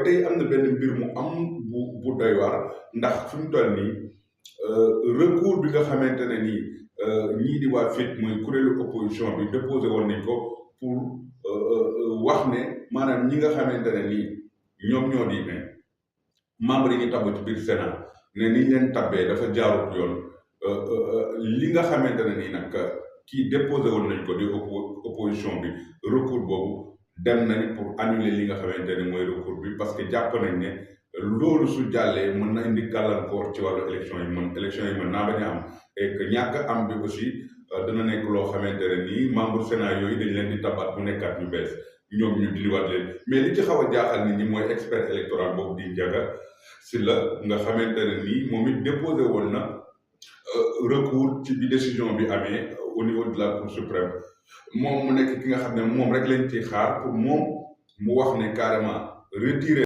tey am na benn mbir mu am bu doy waar ndax fi mu toll nii recours bi nga xamante ne nii ñii di waa FIT mooy kuréelu opposition bi déposé woon nañ ko pour wax ne maanaam ñi nga xamante ne nii ñoom ñoo di ne membre yi ñu tabb ci biir Sénat ne ni ñu leen tabbee dafa jaarut yoon li nga xamante ne nii nag kii déposé woon nañ ko di opposition bi recours boobu dem nañ pour annuler li nga xamante ne mooy recours bi parce que jàpp nañ ne loolu su jàllee mën na indi gàllankoor ci wàllu élection yi mën naa bañ a am et que ñàkk am bi aussi dana nekk loo xamante ne nii membre Sénat yooyu dañ leen di tabaat bu nekkaat yu bees ñoom ñu diliwaat leen mais li ci xaw a jaaxal nit ñi mooy expert électoral boobu di Ndiaga Sylla nga xamante ne nii moom it déposé woon na recours ci bi décision bi amee au niveau de la Cour suprême moom mu nekk ki nga xam ne moom rek lañ ci xaar pour moom mu wax ne carrément retiré